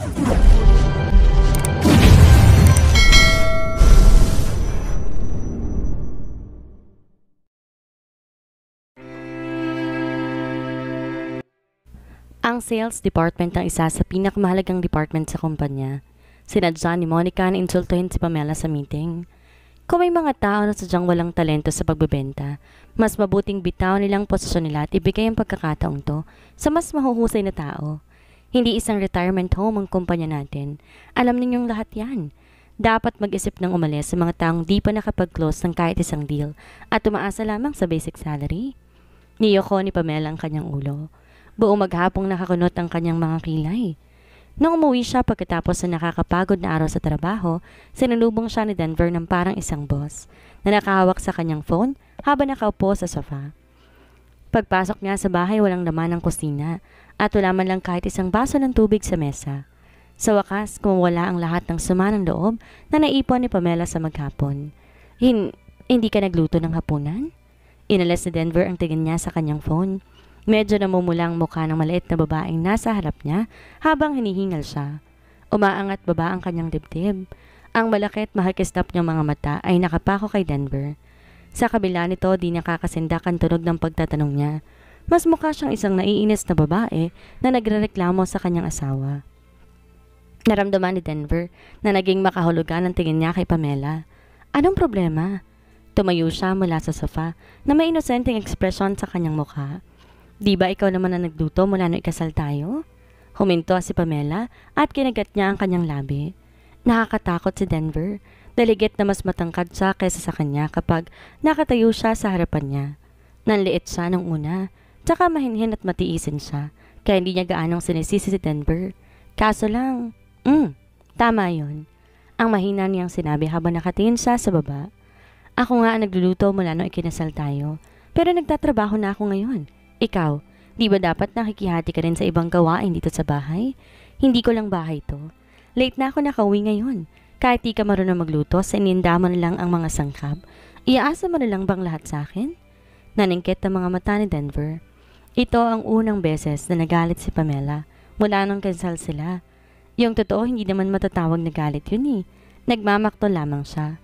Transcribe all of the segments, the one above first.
Ang sales department ang isa sa pinakamahalagang department sa kumpanya. Sinadya ni Monica na insultuhin si Pamela sa meeting. Kung may mga tao na sadyang walang talento sa pagbebenta, mas mabuting bitaw nilang posisyon nila at ibigay ang pagkakataong to sa mas mahuhusay na tao. Hindi isang retirement home ang kumpanya natin. Alam ninyong lahat yan. Dapat mag-isip ng umalis sa mga taong di pa nakapag-close ng kahit isang deal at umaasa lamang sa basic salary. Niyoko ni Pamela ang kanyang ulo. Buong maghapong nakakunot ang kanyang mga kilay. Nung umuwi siya pagkatapos na nakakapagod na araw sa trabaho, sinalubong siya ni Denver ng parang isang boss na nakahawak sa kanyang phone habang nakaupo sa sofa. Pagpasok niya sa bahay, walang laman ang kusina at wala man lang kahit isang baso ng tubig sa mesa. Sa wakas, kumawala ang lahat ng sama ng loob na naipon ni Pamela sa maghapon. Hindi ka nagluto ng hapunan? Inalis ni Denver ang tingin niya sa kanyang phone. Medyo namumula ang mukha ng maliit na babaeng nasa harap niya habang hinihingal siya. Umaangat baba ang kanyang dibdib. Ang malaki at mahakistap niyang mga mata ay nakapako kay Denver. Sa kabila nito, di nakakasindak ang tunog ng pagtatanong niya. Mas mukha siyang isang naiinis na babae na nagrereklamo sa kanyang asawa. Naramdaman ni Denver na naging makahulugan ang tingin niya kay Pamela. Anong problema? Tumayo siya mula sa sofa na may inosenteng ekspresyon sa kanyang mukha. Di ba ikaw naman na nagluto mula nung ikasal tayo? Huminto si Pamela at kinagat niya ang kanyang labi. Nakakatakot si Denver. Daligit na mas matangkad siya kaysa sa kanya kapag nakatayo siya sa harapan niya. Nanliit siya nung una, tsaka mahinhin at matiisin siya, kaya hindi niya gaanong sinisisi si Denver. Kaso lang, tama yon. Ang mahina niyang sinabi habang nakatingin siya sa baba. Ako nga ang nagluluto mula nung ikinasal tayo, pero nagtatrabaho na ako ngayon. Ikaw, di ba dapat nakikihati ka rin sa ibang gawain dito sa bahay? Hindi ko lang bahay to. Late na ako nakauwi ngayon. Kahit di ka marunong magluto, sininda mo na lang ang mga sangkap. Iaasa mo na lang bang lahat sa akin? Naningkit ang mga mata ni Denver. Ito ang unang beses na nagalit si Pamela mula nung kansal sila. Yung totoo, hindi naman matatawag na galit yun eh. Nagmamakto lamang siya.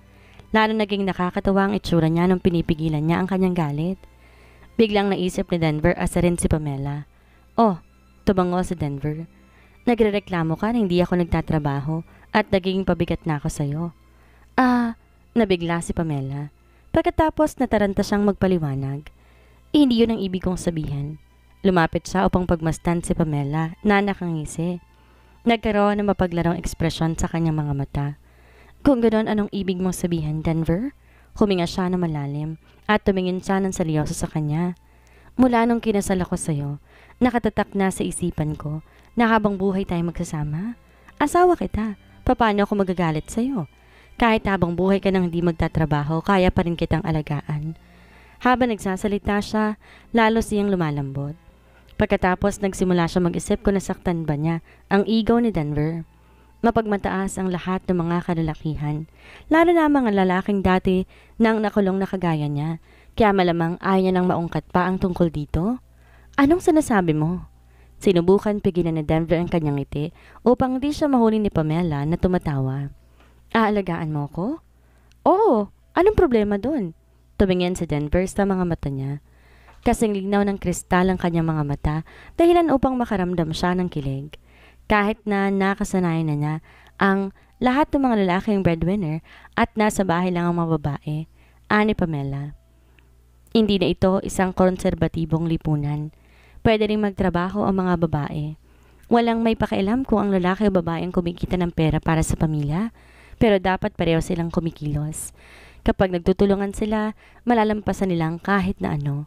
Lalo naging nakakatawa ang itsura niya nung pinipigilan niya ang kanyang galit. Biglang naisip ni Denver asarin si Pamela. Oh, tumango si Denver. Nagrereklamo ka na hindi ako nagtatrabaho at naging pabigat na ako sa'yo. Nabigla si Pamela. Pagkatapos nataranta siyang magpaliwanag. Hindi yun ang ibig kong sabihin. Lumapit siya upang pagmasdan si Pamela na nakangisi. Nagkaroon ng mapaglarong ekspresyon sa kanyang mga mata. Kung ganoon, anong ibig mong sabihin, Denver? Huminga siya na malalim at tumingin siya ng seryoso sa kanya. Mula nung kinasal ako sa'yo, nakatatak na sa isipan ko na habang buhay tayo magsasama. Asawa kita, paano ako magagalit sa'yo? Kahit habang buhay ka nang hindi magtatrabaho, kaya pa rin kitang alagaan. Habang nagsasalita siya, lalo siyang lumalambot. Pagkatapos nagsimula siya mag-isip kung nasaktan ba niya ang ego ni Denver. Mapagmataas ang lahat ng mga kalalakihan, lalo na mga lalaking dati nang nakulong na kagaya niya, kaya malamang ayaw niya nang maungkat pa ang tungkol dito. Anong sinasabi mo? Sinubukan pigilan ni Denver ang kanyang ngiti upang di siya mahuli ni Pamela na tumatawa. Aalagaan mo ko? Oo, anong problema dun? Tumingin si Denver sa mga mata niya. Kasing linaw ng kristal ang kanyang mga mata, dahilan upang makaramdam siya ng kilig. Kahit na nakasanayan na niya ang lahat ng mga lalaking breadwinner at nasa bahay lang ang mga babae, ani Pamela. Hindi na ito isang konserbatibong lipunan. Pwede rin magtrabaho ang mga babae. Walang may pakialam kung ang lalaki o babae ang kumikita ng pera para sa pamilya, pero dapat pareho silang kumikilos. Kapag nagtutulungan sila, malalampasan nilang kahit na ano.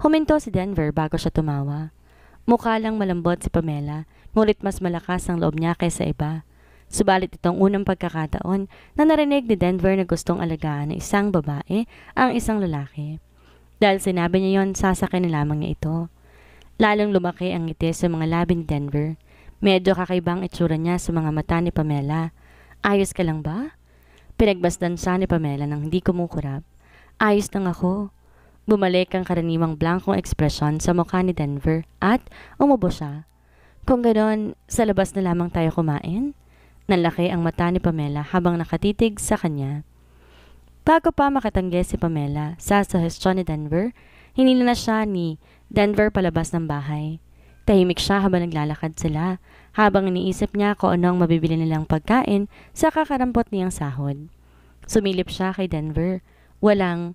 Huminto si Denver bago siya tumawa. Mukha lang malambot si Pamela, ngunit mas malakas ang loob niya kaysa iba. Subalit itong unang pagkakataon na narinig ni Denver na gustong alagaan ng isang babae ang isang lalaki. Dahil sinabi niya yon, sasakin na lamang niya ito. Lalong lumaki ang ngiti sa mga labi ni Denver. Medyo kakaibang itsura niya sa mga mata ni Pamela. Ayos ka lang ba? Pinagbasdan siya ni Pamela nang hindi kumukurap. Ayos lang ako. Bumalik ang karaniwang blankong ekspresyon sa mukha ni Denver at umubo siya. Kung ganon, sa labas na lamang tayo kumain? Nanlaki ang mata ni Pamela habang nakatitig sa kanya. Bago pa makatanggi si Pamela sa suhestyon ni Denver, hinila na siya ni Denver palabas ng bahay. Tahimik siya habang naglalakad sila, habang iniisip niya kung ano ang mabibili nilang pagkain sa kakarampot niyang sahod. Sumilip siya kay Denver. Walang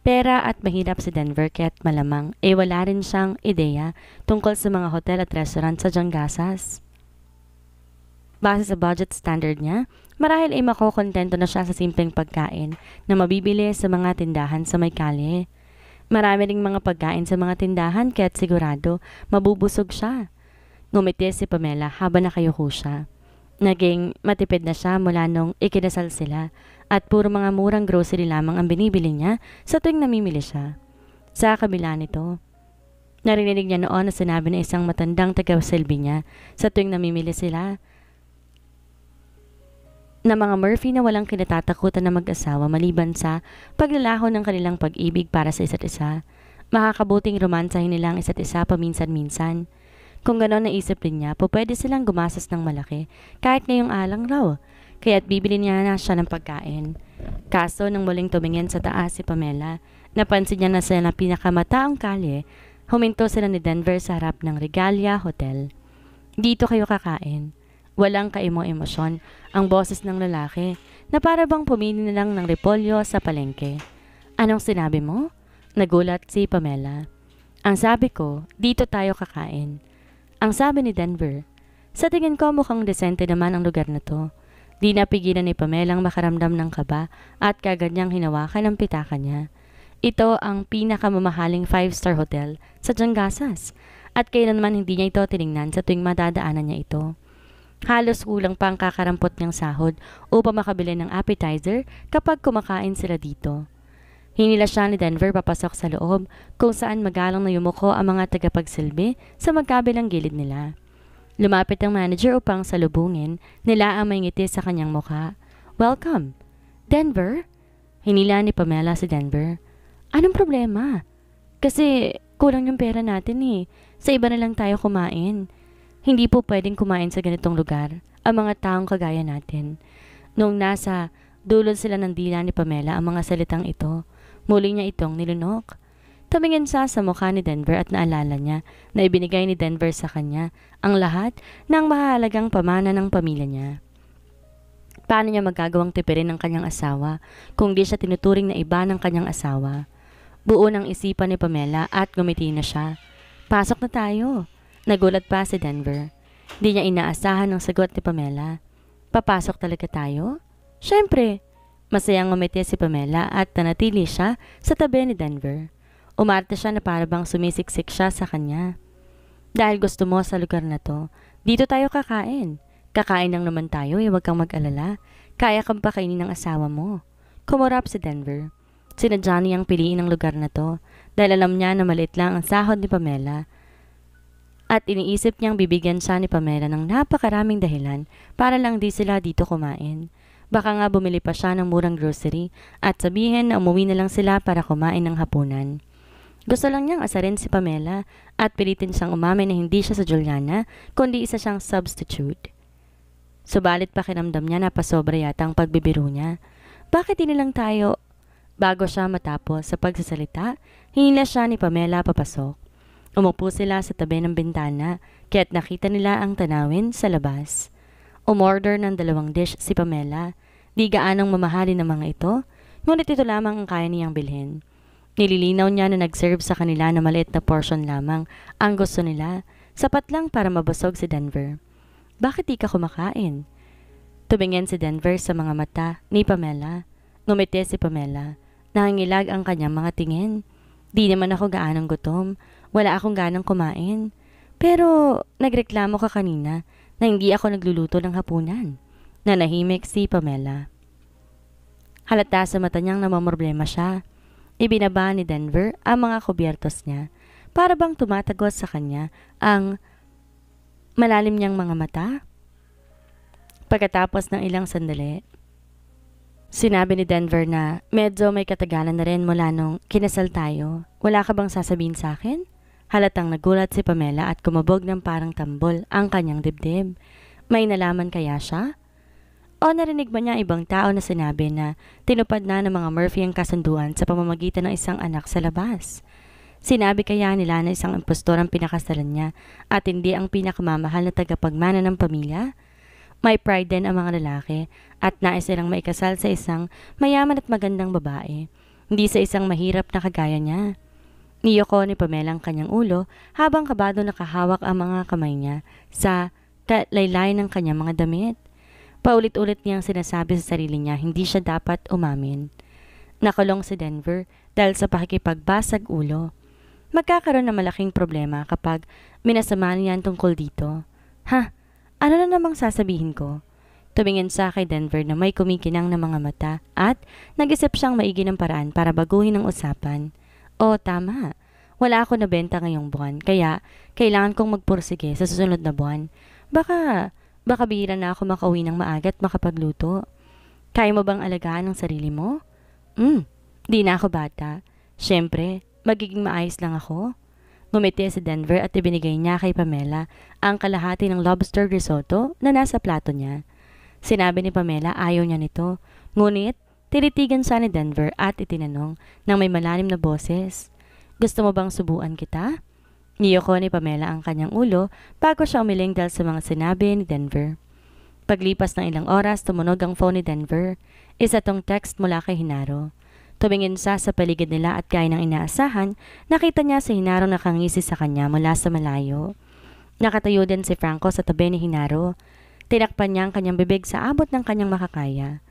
pera at mahirap si Denver kaya't malamang wala rin siyang ideya tungkol sa mga hotel at restaurant sa Jangasas. Base sa budget standard niya, marahil makokontento na siya sa simpleng pagkain na mabibili sa mga tindahan sa may kalye. Marami ring mga pagkain sa mga tindahan kaya't sigurado mabubusog siya. Ngumiti si Pamela habang nakayuko siya. Naging matipid na siya mula nung ikinasal sila at puro mga murang grocery lamang ang binibili niya sa tuwing namimili siya. Sa kabila nito, narinig niya noon na sinabi ng isang matandang taga-silbi niya sa tuwing namimili sila na mga Murphy na walang kinatatakutan na mag-asawa maliban sa paglalaho ng kanilang pag-ibig para sa isa't isa. Makakabuting romansahin nila ang isa't isa paminsan-minsan. Kung gano'n naisip din niya, pwede silang gumastos ng malaki kahit ngayong alang raw. Kaya't bibili niya na siya ng pagkain. Kaso nang muling tumingin sa taas si Pamela, napansin niya na sa pinakamataang kalye, huminto sila ni Denver sa harap ng Regalia Hotel. Dito kayo kakain. Walang kaimo-emosyon ang boses ng lalaki na para bang pumili na lang ng repolyo sa palengke. Anong sinabi mo? Nagulat si Pamela. Ang sabi ko, dito tayo kakain. Ang sabi ni Denver, sa tingin ko mukhang desente naman ang lugar na to. Di napigilan ni Pamela ang makaramdam ng kaba at kagad niyang hinawakan ang pitaka niya. Ito ang pinakamamahaling 5-star hotel sa Jangasas at kailanman hindi niya ito tiningnan sa tuwing madadaanan niya ito. Halos kulang pa ang kakarampot niyang sahod upang makabili ng appetizer kapag kumakain sila dito. Hinila siya ni Denver papasok sa loob kung saan magalang na yumuko ang mga tagapagsilbi sa magkabilang gilid nila. Lumapit ang manager upang salubungin nila ang may ngiti sa kanyang mukha. Welcome! Denver? Hinila ni Pamela si Denver. Anong problema? Kasi kulang yung pera natin eh. Sa iba na lang tayo kumain. Hindi po pwedeng kumain sa ganitong lugar ang mga taong kagaya natin. Noong nasa dulod sila ng dila ni Pamela ang mga salitang ito, muli niya itong nilunok. Tumingin siya sa mukha ni Denver at naalala niya na ibinigay ni Denver sa kanya ang lahat ng mahalagang pamana ng pamilya niya. Paano niya magagawang tipirin ng kanyang asawa kung di siya tinuturing na iba ng kanyang asawa? Buo ng isipan ni Pamela at gumiti na siya. Pasok na tayo. Nagulat pa si Denver. Di niya inaasahan ang sagot ni Pamela. Papasok talaga tayo? Siyempre. Masayang ngumiti si Pamela at nanatili siya sa tabi ni Denver. Umarte siya na parabang sumisiksik siya sa kanya. Dahil gusto mo sa lugar na to, dito tayo kakain. Kakain lang naman tayo, huwag kang mag-alala. Kaya kang pakainin ng asawa mo. Kumurap si Denver. Sinadya niyang piliin ang lugar na to dahil alam niya na maliit lang ang sahod ni Pamela. At iniisip niyang bibigyan siya ni Pamela ng napakaraming dahilan para lang di sila dito kumain. Baka nga bumili pa siya ng murang grocery at sabihin na umuwi na lang sila para kumain ng hapunan. Gusto lang niyang asarin si Pamela at pilitin siyang umamin na hindi siya sa Juliana kundi isa siyang substitute. Subalit pakiramdam niya na pasobra yata ang pagbibiro niya. Bakit hindi lang tayo? Bago siya matapos sa pagsasalita, hinila siya ni Pamela papasok. Umupo sila sa tabi ng bintana kaya't nakita nila ang tanawin sa labas. Umorder ng 2 dish si Pamela. Di gaanong mamahalin ng mga ito, ngunit ito lamang ang kaya niyang bilhin. Nililinaw niya na nag-serve sa kanila na maliit na portion lamang ang gusto nila, sapat lang para mabusog si Denver. Bakit di ka kumakain? Tumingin si Denver sa mga mata ni Pamela. Ngumiti si Pamela. Nangingilag ang kanyang mga tingin. Di naman ako gaanong gutom. Wala akong ganang kumain. Pero nagreklamo ka kanina na hindi ako nagluluto ng hapunan. Nanahimik si Pamela. Halata sa mata niyang namamroblema siya. Ibinaba ni Denver ang mga kubyertos niya para bang tumatagos sa kanya ang malalim niyang mga mata. Pagkatapos ng ilang sandali, sinabi ni Denver na medyo may katagalan na rin mula nung kinasal tayo. Wala ka bang sasabihin sa akin? Halatang nagulat si Pamela at kumabog ng parang tambol ang kanyang dibdib. May nalaman kaya siya? O narinig ba niya ibang tao na sinabi na tinupad na ng mga Murphy ang kasunduan sa pamamagitan ng isang anak sa labas? Sinabi kaya nila na isang impostor ang pinakasalan niya at hindi ang pinakamamahal na tagapagmana ng pamilya? May pride din ang mga lalaki at nais silang maikasal sa isang mayaman at magandang babae, hindi sa isang mahirap na kagaya niya. Niyoko ni Pamela ang kanyang ulo habang kabado nakahawak ang mga kamay niya sa laylay ng kanyang mga damit. Paulit-ulit niyang sinasabi sa sarili niya hindi siya dapat umamin. Nakulong si Denver dahil sa pakikipagbasag ulo. Magkakaroon ng malaking problema kapag minasama niya tungkol dito. Ha? Ano na namang sasabihin ko? Tumingin siya kay Denver na may kumikinang na mga mata at nag-isip siyang maigi ng paraan para baguhin ang usapan. O tama, wala ako nabenta ngayong buwan kaya kailangan kong magpursige sa susunod na buwan. Baka bihira na ako makauwi ng maaga at makapagluto. Kaya mo bang alagaan ang sarili mo? Di na ako bata. Siyempre, magiging maayos lang ako. Ngumiti si Denver at ibinigay niya kay Pamela ang kalahati ng lobster risotto na nasa plato niya. Sinabi ni Pamela ayaw niya nito, ngunit tinitigan siya ni Denver at itinanong ng may malalim na boses. Gusto mo bang subuan kita? Niyoko ni Pamela ang kanyang ulo bago siya umiling dahil sa mga sinabi ni Denver. Paglipas ng ilang oras, tumunog ang phone ni Denver. Isa tong text mula kay Hinaro. Tumingin siya sa paligid nila at gaya ng inaasahan, nakita niya si Hinaro nakangisi sa kanya mula sa malayo. Nakatayo din si Franco sa tabi ni Hinaro. Tinakpan niya ang kanyang bibig sa abot ng kanyang makakaya.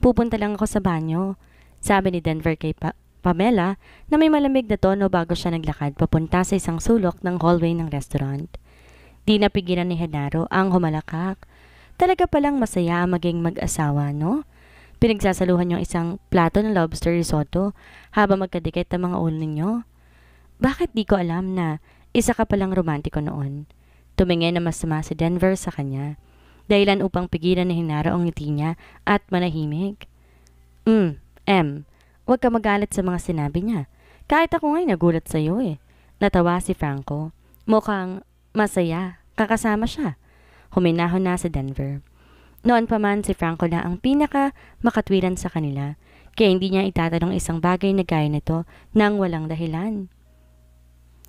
Pupunta lang ako sa banyo, sabi ni Denver kay Pamela na may malamig na tono bago siya naglakad papunta sa isang sulok ng hallway ng restaurant. Di napigilan ni Hinaro ang humalakak. Talaga palang masaya ang maging mag-asawa, no? Pinagsasaluhan yung isang plato ng lobster risotto habang magkadikit ang mga ulo ninyo. Bakit di ko alam na isa ka palang romantiko noon? Tumingin na masama si Denver sa kanya. Dahilan upang pigilan ni Hinaro ang ngiti niya at manahimik. Huwag ka magalit sa mga sinabi niya. Kahit ako nga'y nagulat sa iyo eh. Natawa si Franco. Mukhang masaya. Kakasama siya. Huminahon na si Denver. Noon pa man si Franco na ang pinaka makatwiran sa kanila, kaya hindi niya itatanong isang bagay na gaya nito nang walang dahilan.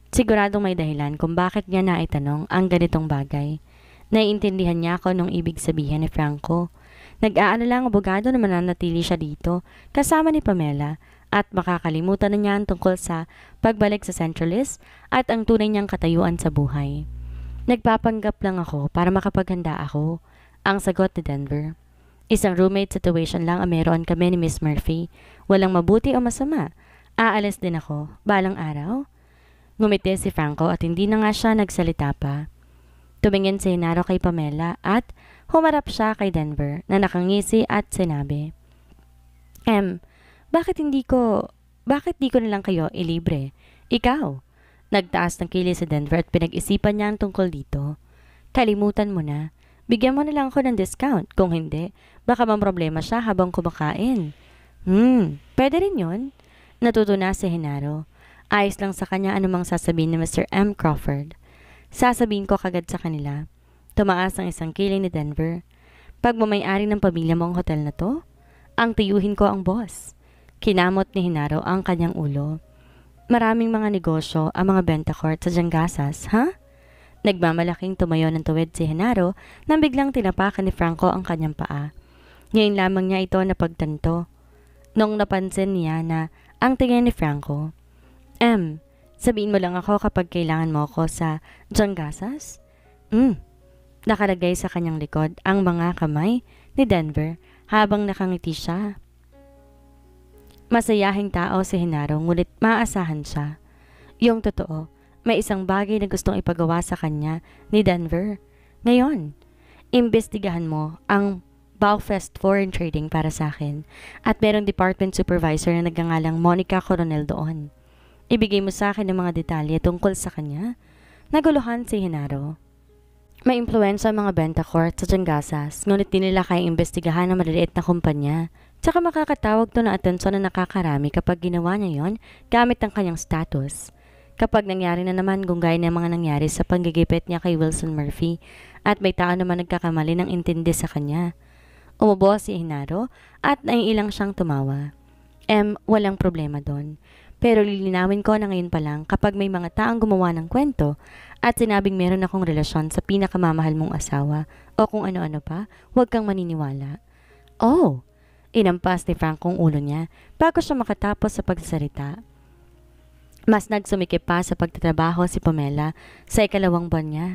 Siguradong may dahilan kung bakit niya naitanong ang ganitong bagay. Naiintindihan niya ako nung ibig sabihin ni Franco. Nag-aalala ang abogado na mananatili siya dito kasama ni Pamela at makakalimutan na niya ang tungkol sa pagbalik sa Centralist at ang tunay niyang katayuan sa buhay. Nagpapanggap lang ako para makapaghanda ako. Ang sagot ni Denver. Isang roommate situation lang ang meron kami ni Miss Murphy. Walang mabuti o masama. Aalis din ako. Balang araw? Ngumiti si Franco at hindi na nga siya nagsalita pa. Tumingin si Hinaro kay Pamela at humarap siya kay Denver na nakangisi at sinabi, bakit di ko na lang kayo ilibre? Ikaw? Nagtaas ng kilay si Denver at pinag-isipan niya ang tungkol dito. Kalimutan mo na. Bigyan mo na lang ako ng discount. Kung hindi, baka mamroblema siya habang kumakain. Pwede rin yun. Natuto na si Hinaro. Ayos lang sa kanya anumang sasabihin ni Mr. M. Crawford. Sasabihin ko kagad sa kanila. Tumaas ang isang kilay ni Denver. Pagmamayari ng pamilya mo ang hotel na to, ang tiyuhin ko ang boss. Kinamot ni Hinaro ang kanyang ulo. Maraming mga negosyo ang mga benta court sa Jangasas, ha? Nagmamalaking tumayo ng tuwid si Hinaro nang biglang tinapakan ni Franco ang kanyang paa. Ngayon lamang niya ito napagtanto. Nung napansin niya na ang tingin ni Franco, sabihin mo lang ako kapag kailangan mo ako sa Jangasas? Nakalagay sa kanyang likod ang mga kamay ni Denver habang nakangiti siya. Masayahing tao si Hinaro ngunit maaasahan siya. Yung totoo, may isang bagay na gustong ipagawa sa kanya ni Denver. Ngayon, imbestigahan mo ang Baufest Foreign Trading para sa akin at merong department supervisor na nagngangalang Monica Coronel doon. Ibigay mo sa akin ang mga detalye tungkol sa kanya. Naguluhan si Hinaro. May impluwensya ang mga benta court sa Jangasas, ngunit di nila kayang imbestigahan ang maliliit na kumpanya. Tsaka makakatawag to ng atensyon na nakakarami kapag ginawa niya yon gamit ang kanyang status. Kapag nangyari na naman kung gaya ng mga nangyari sa panggigipit niya kay Wilson Murphy at may tao naman nagkakamali ng intindi sa kanya. Umubo si Hinaro at naiilang siyang tumawa. Walang problema doon. Pero lilinawin ko na ngayon pa lang kapag may mga taong gumawa ng kwento at sinabing meron akong relasyon sa pinakamamahal mong asawa o kung ano-ano pa, huwag kang maniniwala. Oh! Inampas ni Frank kung ulo niya bago siya makatapos sa pagsasalita. Mas nagsumikip pa sa pagtatrabaho si Pamela sa ikalawang buwan niya.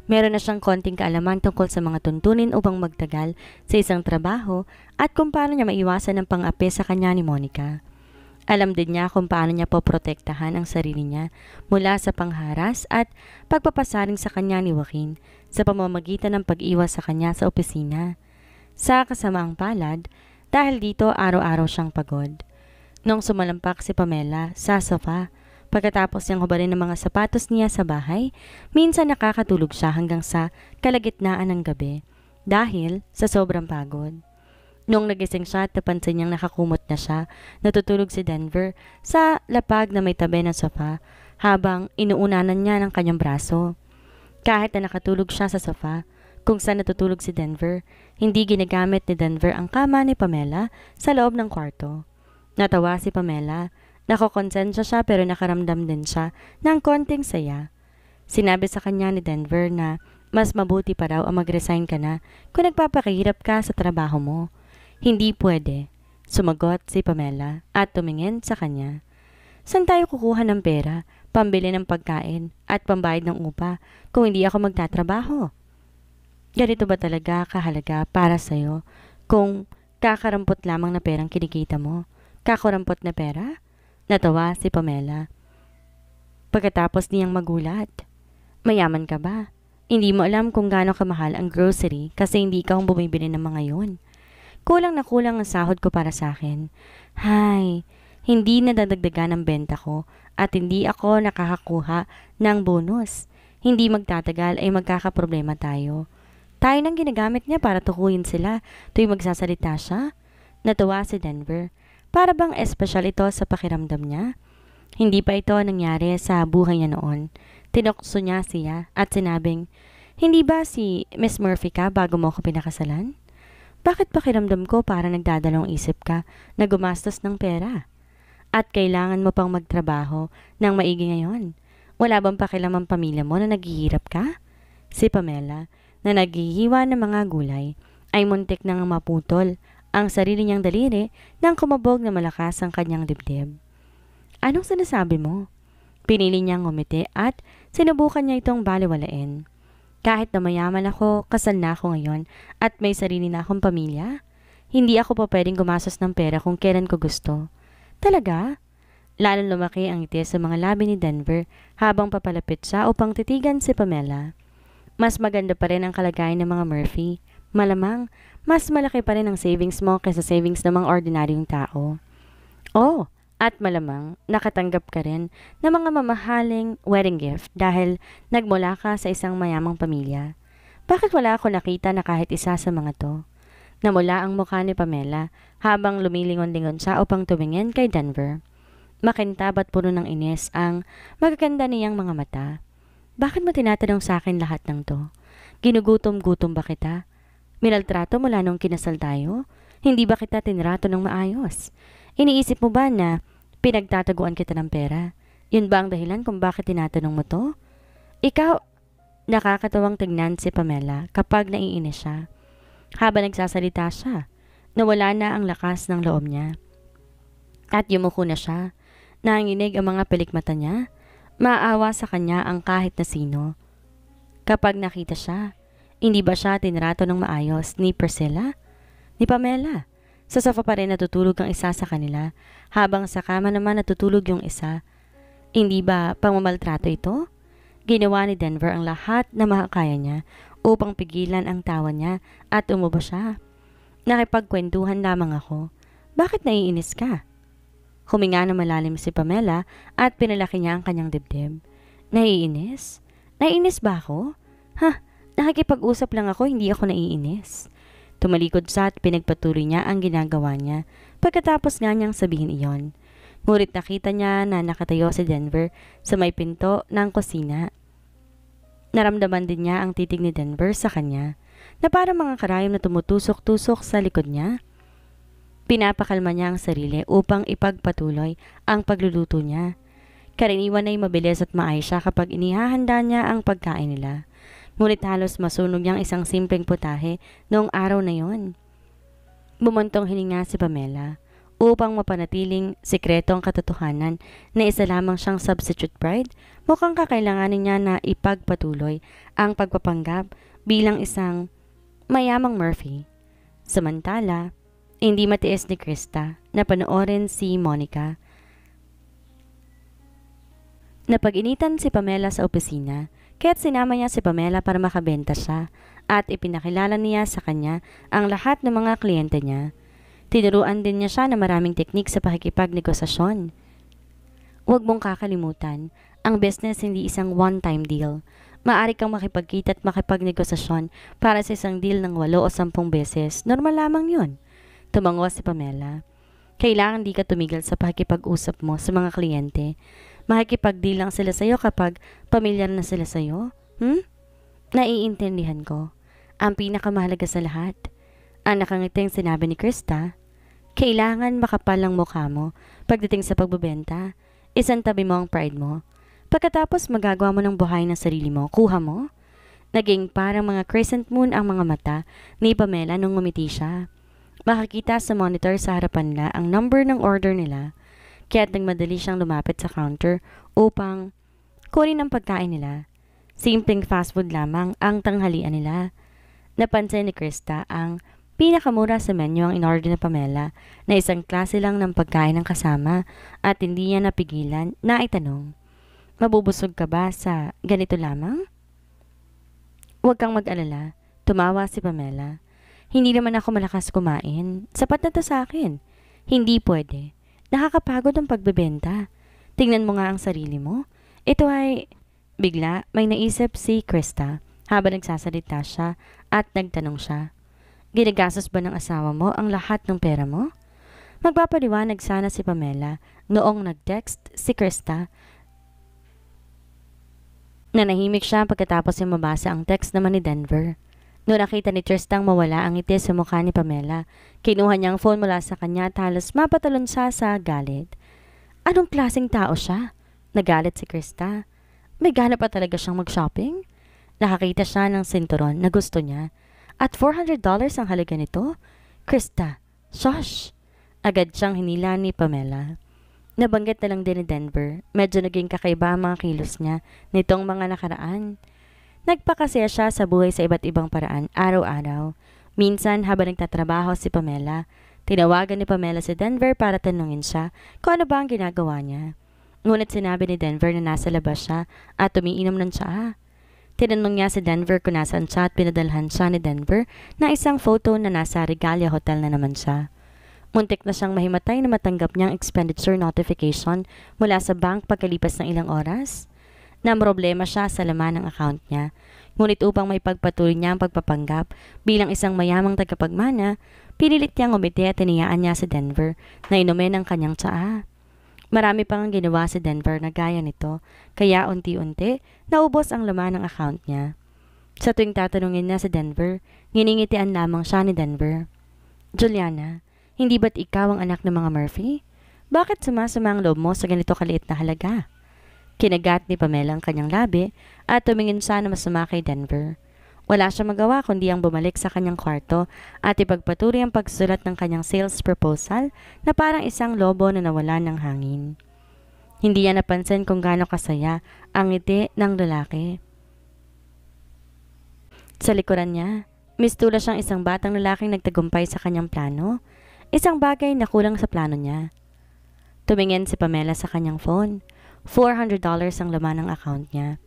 Meron na siyang konting kaalaman tungkol sa mga tuntunin upang magtagal sa isang trabaho at kung paano niya maiwasan ang pang-api sa kanya ni Monica. Alam din niya kung paano niya poprotektahan ang sarili niya mula sa pangharas at pagpapasaring sa kanya ni Joaquin sa pamamagitan ng pag-iwas sa kanya sa opisina. Sa kasamaang palad, dahil dito araw-araw siyang pagod. Nung sumalampak si Pamela sa sofa, pagkatapos niyang hubarin ng mga sapatos niya sa bahay, minsan nakakatulog siya hanggang sa kalagitnaan ng gabi dahil sa sobrang pagod. Nung nagising siya at napansin niyang nakakumot na siya, natutulog si Denver sa lapag na may tabi ng sofa habang inuunanan niya ng kanyang braso. Kahit na nakatulog siya sa sofa, kung saan natutulog si Denver, hindi ginagamit ni Denver ang kama ni Pamela sa loob ng kwarto. Natawa si Pamela. Nakokonsensya siya pero nakaramdam din siya ng konting saya. Sinabi sa kanya ni Denver na mas mabuti pa raw ang mag-resign ka na kung nagpapakahirap ka sa trabaho mo. Hindi pwede, sumagot si Pamela at tumingin sa kanya. Saan tayo kukuha ng pera, pambili ng pagkain at pambayad ng upa kung hindi ako magtatrabaho? Ganito ba talaga kahalaga para sa'yo kung kakarampot lamang na perang kinikita mo? Kakarampot na pera? Natawa si Pamela. Pagkatapos niyang magulat. Mayaman ka ba? Hindi mo alam kung gaano kamahal ang grocery kasi hindi ka ang bumibili ng mga yun. Kulang na kulang ang sahod ko para sa akin. Hay, hindi nadadagdagan ang benta ko at hindi ako nakakakuha ng bonus. Hindi magtatagal ay magkakaproblema tayo. Tayo nang ginagamit niya para tukuyin sila tuwing magsasalita siya. Natuwa si Denver. Para bang espesyal ito sa pakiramdam niya? Hindi pa ito nangyari sa buhay niya noon. Tinukso niya siya at sinabing, hindi ba si Miss Murphy ka bago mo ako pinakasalan? Bakit pakiramdam ko para nagdadalawang isip ka na gumastos ng pera? At kailangan mo pang magtrabaho ng maigi ngayon. Wala bang pakialam ang pamilya mo na naghihirap ka? Si Pamela, na naghihiwa ng mga gulay, ay muntik nang maputol ang sarili niyang daliri nang kumabog na malakas ang kanyang dibdib. Anong sinasabi mo? Pinili niyang ngumiti at sinubukan niya itong baliwalain. Kahit na mayaman ako, kasal na ako ngayon at may sarili na akong pamilya, hindi ako pa pwedeng gumastos ng pera kung kailan ko gusto. Talaga? Lalong lumaki ang ngiti sa mga labi ni Denver habang papalapit siya upang titigan si Pamela. Mas maganda pa rin ang kalagayan ng mga Murphy. Malamang, mas malaki pa rin ang savings mo kaysa savings ng mga ordinaryong tao. Oh, at malamang, nakatanggap ka rin ng mga mamahaling wedding gift dahil nagmula ka sa isang mayamang pamilya. Bakit wala ako nakita na kahit isa sa mga to? Namula ang mukha ni Pamela habang lumilingon-lingon siya upang tumingin kay Denver. Makintab at puno ng inis ang magaganda niyang mga mata. Bakit mo tinatanong sa akin lahat ng to? Ginugutom-gutom ba kita? Minaltrato mula nung kinasal tayo? Hindi ba kita tinrato ng maayos? Iniisip mo ba na pinagtataguan kita ng pera? Yun ba ang dahilan kung bakit tinatanong mo to? Ikaw, nakakatawang tignan si Pamela kapag naiinis siya. Habang nagsasalita siya, nawala na ang lakas ng loob niya. At yumuko na siya. Nanginig ang mga pilikmata niya. Maawa sa kanya ang kahit na sino. Kapag nakita siya, hindi ba siya tinrato ng maayos ni Priscilla? Ni Pamela? Sa sofa pa rin natutulog ang isa sa kanila, habang sa kama naman natutulog yung isa. Hindi ba pangmamaltrato ito? Ginawa ni Denver ang lahat na makakaya niya upang pigilan ang tawa niya at umubo siya. Nakipagkwentuhan lamang ako. Bakit naiinis ka? Huminga na malalim si Pamela at pinalaki niya ang kanyang dibdib. Naiinis? Naiinis ba ako? Nakikipag-usap lang ako, hindi ako naiinis. Tumalikod siya at pinagpatuloy niya ang ginagawa niya pagkatapos nga niyang sabihin iyon. Ngunit nakita niya na nakatayo si Denver sa may pinto ng kusina. Naramdaman din niya ang titig ni Denver sa kanya na parang mga karayom na tumutusok-tusok sa likod niya. Pinapakalma niya ang sarili upang ipagpatuloy ang pagluluto niya. Karaniwan ay mabilis at maayos siya kapag inihahanda niya ang pagkain nila. Ngunit halos masunog niyang isang simpleng putahe noong araw na yon. Bumuntong hininga si Pamela upang mapanatiling sikreto ang katotohanan na isa lamang siyang substitute bride. Mukhang kakailanganin niya na ipagpatuloy ang pagpapanggap bilang isang mayamang Murphy. Samantala, hindi matiis ni Krista na panoorin si Monica. Napag-initan si Pamela sa opisina, kaya't sinama niya si Pamela para makabenta siya at ipinakilala niya sa kanya ang lahat ng mga kliyente niya. Tinuruan din niya siya na maraming teknik sa pakikipagnegosasyon. Huwag mong kakalimutan, ang business hindi isang one-time deal. Maaari kang makipagkita at makipagnegosasyon para sa isang deal ng 8 o 10 beses. Normal lamang yun. Tumango si Pamela. Kailangan di ka tumigil sa pakikipag-usap mo sa mga kliyente. Makikipag-deal lang sila sa'yo kapag pamilyar na sila sa'yo. Naiintindihan ko. Ang pinakamahalaga sa lahat, ang nakangiting sinabi ni Krista, kailangan makapal ang mukha mo pagdating sa pagbebenta. Isang tabi mo ang pride mo. Pagkatapos magagawa mo ng buhay ng sarili mo, kuha mo. Naging parang mga crescent moon ang mga mata ni Pamela nung ngumiti siya. Makikita sa monitor sa harapan nila ang number ng order nila, kaya't nagmadali siyang lumapit sa counter upang kunin ang pagkain nila. Simpleng fast food lamang ang tanghalian nila. Napansin ni Krista ang pinakamura sa menu ang in-order na Pamela na isang klase lang ng pagkain ng kasama at hindi niya napigilan na itanong, mabubusog ka ba sa ganito lamang? Huwag kang mag-alala, tumawa si Pamela. Hindi naman ako malakas kumain. Sapat na to sa akin. Hindi pwede. Nakakapagod ang pagbebenta. Tingnan mo nga ang sarili mo. Ito ay... Bigla may naisip si Krista habang nagsasalita siya at nagtanong siya. Ginagastos ba ng asawa mo ang lahat ng pera mo? Magpapaliwanag sana si Pamela noong nag-text si Krista. Nanahimik siya pagkatapos niya mabasa ang text naman ni Denver. Noong nakita ni Tristang mawala ang ngiti sa mukha ni Pamela, kinuha niya ang phone mula sa kanya at halos mapatalon siya sa galit. Anong klaseng tao siya? Nagalit si Krista. May gana pa talaga siyang mag-shopping? Nakakita siya ng sinturon na gusto niya. At $400 ang halaga nito? Krista, shush! Agad siyang hinila ni Pamela. Nabanggit na lang din ni Denver. Medyo naging kakaiba ang mga kilos niya nitong mga nakaraan. Nagpakasaya siya sa buhay sa iba't ibang paraan araw-araw. Minsan habang nagtatrabaho si Pamela, tinawagan ni Pamela si Denver para tanungin siya kung ano ba ang ginagawa niya. Ngunit sinabi ni Denver na nasa labas siya at umiinom ng tsaa. Tinanong niya si Denver kung nasaan siya at pinadalhan siya ni Denver na isang photo na nasa Regalia Hotel na naman siya. Muntik na siyang mahimatay na matanggap niyang expenditure notification mula sa bank pagkalipas ng ilang oras. Namroblema siya sa laman ng account niya. Ngunit upang may pagpatuloy niya ang pagpapanggap bilang isang mayamang tagapagmana, pinilit niyang umiti at tiniyaan niya si Denver na inumin ang kanyang tsaa. Marami pang ginawa si Denver na gaya nito, kaya unti-unti naubos ang laman ng account niya. Sa tuwing tatanungin niya si Denver, nginingitian lamang siya ni Denver. Juliana, hindi ba't ikaw ang anak ng mga Murphy? Bakit sumasama ang loob mo sa ganito kaliit na halaga? Kinagat ni Pamela ang kanyang labi at tumingin siya na masama kay Denver. Wala siya magawa kundi ang bumalik sa kanyang kwarto at ipagpatuloy ang pagsulat ng kanyang sales proposal na parang isang lobo na nawalan ng hangin. Hindi niya napansin kung gaano kasaya ang ngiti ng lalaki. Sa likuran niya, mistula siyang isang batang lalaking nagtagumpay sa kanyang plano, isang bagay na kulang sa plano niya. Tumingin si Pamela sa kanyang phone. $400 ang laman ng account niya.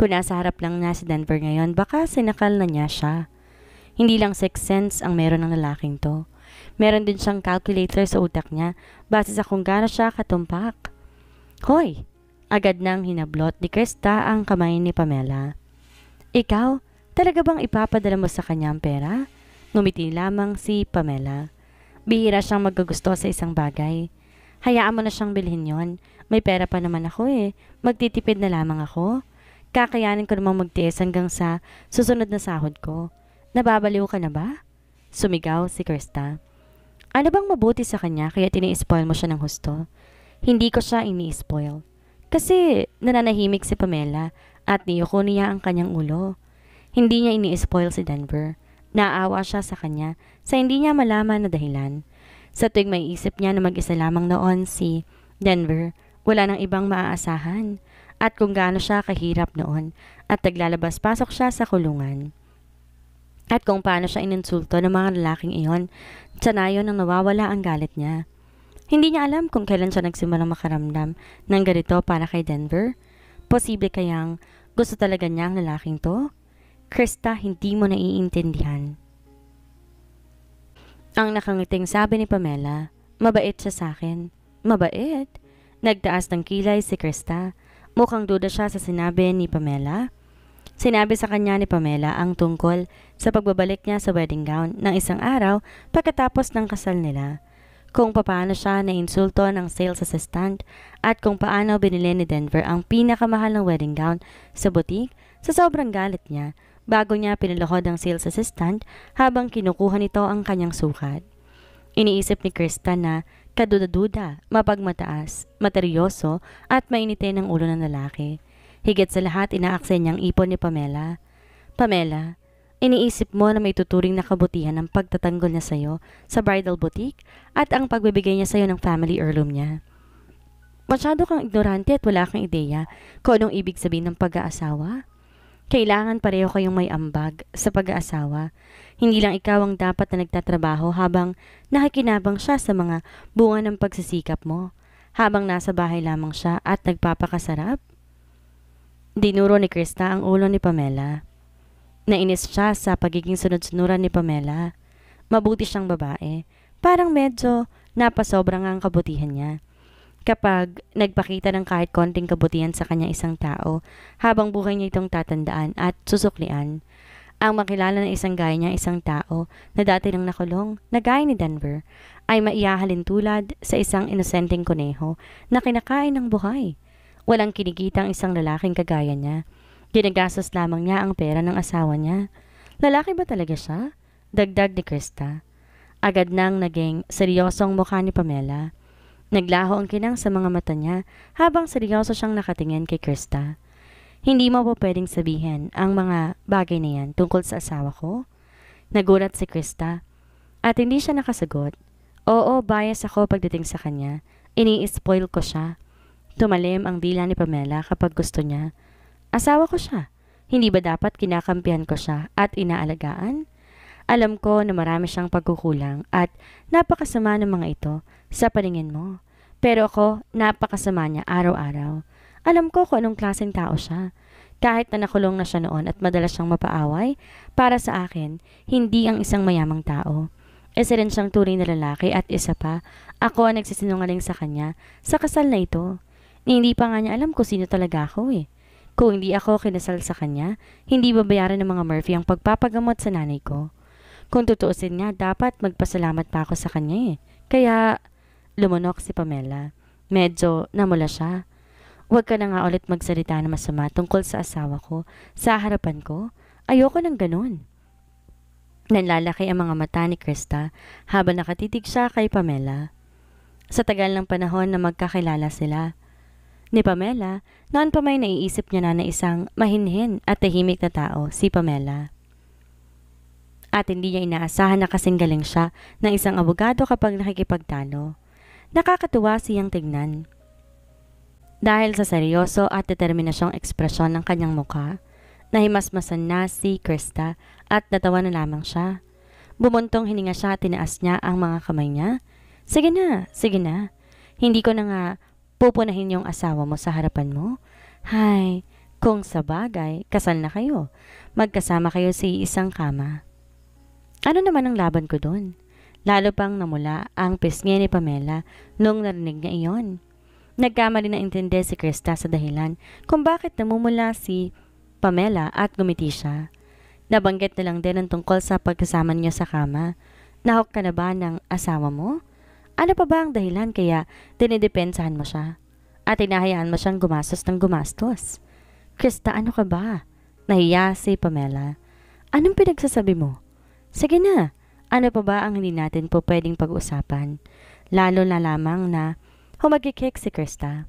Kung nasa harap lang niya si Denver ngayon, baka sinakal na niya siya. Hindi lang 6 cents ang meron ng lalaking to. Meron din siyang calculator sa utak niya base sa kung gaano siya katumpak. Hoy! Agad nang hinablot ni Krista ang kamay ni Pamela. Ikaw, talaga bang ipapadala mo sa kanya ang pera? Ngumiti lamang si Pamela. Bihira siyang magkagusto sa isang bagay. Hayaan mo na siyang bilhin yon. May pera pa naman ako eh. Magtitipid na lamang ako. Kakayanin ko namang magtiis hanggang sa susunod na sahod ko. Nababaliw ka na ba? Sumigaw si Krista. Ano bang mabuti sa kanya kaya tini-spoil mo siya ng husto? Hindi ko siya ini-spoil. Kasi nananahimik si Pamela at niyuko niya ang kanyang ulo. Hindi niya ini-spoil si Denver. Naawa siya sa kanya sa hindi niya malaman na dahilan. Sa tuwing may isip niya na mag-isa lamang noon si Denver, wala nang ibang maaasahan. At kung gaano siya kahirap noon at naglalabas-pasok siya sa kulungan. At kung paano siya ininsulto ng mga lalaking iyon, sanayon nang nawawala ang galit niya. Hindi niya alam kung kailan siya nagsimulang makaramdam ng ganito para kay Denver. Posible kayang gusto talaga niya ang lalaking to? Krista, hindi mo naiintindihan. Ang nakangiting sabi ni Pamela, mabait siya sa akin. Mabait? Nagtaas ng kilay si Krista. Mukhang duda siya sa sinabi ni Pamela. Sinabi sa kanya ni Pamela ang tungkol sa pagbabalik niya sa wedding gown ng isang araw pagkatapos ng kasal nila. Kung paano siya nainsulto ng sales assistant at kung paano binili ni Denver ang pinakamahal ng wedding gown sa butik sa sobrang galit niya bago niya piniluhod ang sales assistant habang kinukuha nito ang kanyang sukat. Iniisip ni Krista na kaduda-duda, mapagmataas, materyoso at mainitin ang ulo ng lalaki. Higit sa lahat inaaksen niyang ipon ni Pamela. Pamela, iniisip mo na may tuturing na kabutihan ang pagtatanggol niya sa'yo sa bridal boutique at ang pagbibigay niya sa'yo ng family heirloom niya. Masyado kang ignorante at wala kang ideya kung anong ibig sabihin ng pag-aasawa. Kailangan pareho kayong may ambag sa pag-aasawa. Hindi lang ikaw ang dapat na nagtatrabaho habang nakikinabang siya sa mga bunga ng pagsisikap mo, habang nasa bahay lamang siya at nagpapakasarap. Dinuro ni Krista ang ulo ni Pamela. Nainis siya sa pagiging sunod-sunuran ni Pamela. Mabuti siyang babae. Parang medyo napasobra nga ang kabutihan niya. Kapag nagpakita ng kahit konting kabutihan sa kanya isang tao, habang buhay niya itong tatandaan at susuklian. Ang makilala ng isang gaya niya isang tao na dati nang nakulong, na gaya ni Denver, ay maiyahalin tulad sa isang inosenteng kuneho na kinakain ng buhay. Walang kinikita ang isang lalaking kagaya niya. Ginagastos lamang niya ang pera ng asawa niya. Lalaki ba talaga siya? Dagdag ni Krista. Agad nang naging seryosong mukha ni Pamela. Naglaho ang kinang sa mga mata niya habang seryoso siyang nakatingin kay Krista. Hindi mo po pwedeng sabihin ang mga bagay na yan tungkol sa asawa ko? Nagulat si Krista. At hindi siya nakasagot. Oo, bias ako pagdating sa kanya. Ini-spoil ko siya. Tumalim ang dila ni Pamela kapag gusto niya. Asawa ko siya. Hindi ba dapat kinakampihan ko siya at inaalagaan? Alam ko na marami siyang pagkukulang at napakasama ng mga ito sa paningin mo. Pero ako, napakasama niya araw-araw. Alam ko kung anong klaseng tao siya. Kahit na nakulong na siya noon at madalas siyang mapaaway, para sa akin, hindi ang isang mayamang tao. Isa rin siyang tunay na lalaki at isa pa, ako ang nagsisinungaling sa kanya sa kasal na ito. Hindi pa nga niya alam kung sino talaga ako eh. Kung hindi ako kinasal sa kanya, hindi babayaran ng mga Murphy ang pagpapagamot sa nanay ko. Kung tutuusin nga, dapat magpasalamat pa ako sa kanya eh. Kaya, lumunok si Pamela. Medyo namula siya. Huwag ka na nga ulit magsalita na masama tungkol sa asawa ko, sa harapan ko. Ayoko ng ganun. Nanlalaki ang mga mata ni Krista habang nakatitig siya kay Pamela. Sa tagal ng panahon na magkakilala sila, ni Pamela, noon pa may naiisip niya na isang mahinhin at tahimik na tao, si Pamela. At hindi niya inaasahan na kasing galing siya ng isang abogado kapag nakikipagtalo. Nakakatuwa siyang tignan. Dahil sa seryoso at determinasyong ekspresyon ng kanyang mukha, nahimasmasan na si Krista at natawa na lamang siya. Bumuntong hininga siya at tinaas niya ang mga kamay niya. Sige na, sige na. Hindi ko na nga pupunahin yung asawa mo sa harapan mo. Hay, kung sa bagay, kasal na kayo. Magkasama kayo sa isang kama. Ano naman ang laban ko doon? Lalo pang namula ang pisngi ni Pamela nung narinig niya iyon. Nagkamali na intindi si Krista sa dahilan kung bakit namumula si Pamela at gumiti siya. Nabanggit na lang din ang tungkol sa pagkasama niyo sa kama. Nahok ka na ba ng asawa mo? Ano pa ba ang dahilan kaya dinidepensahan mo siya? At hinahayaan mo siyang gumastos ng gumastos? Krista, ano ka ba? Nahiya si Pamela. Anong pinagsasabi mo? Sige na, ano pa ba ang hindi natin po pwedeng pag-usapan? Lalo na lamang na humagikik si Krista.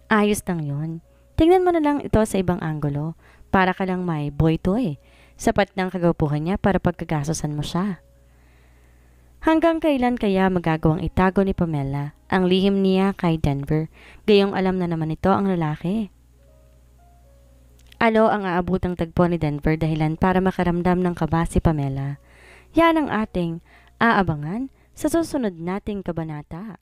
Ayos lang yun. Tingnan mo na lang ito sa ibang anggulo. Para ka lang may boy toy. Sapat ng kagwapuhan niya para pagkagasosan mo siya. Hanggang kailan kaya magagawang itago ni Pamela ang lihim niya kay Denver, gayong alam na naman ito ang lalaki? Ano ang aabutang tagpo ni Denver dahilan para makaramdam ng kaba si Pamela? Yan ang ating aabangan sa susunod nating kabanata.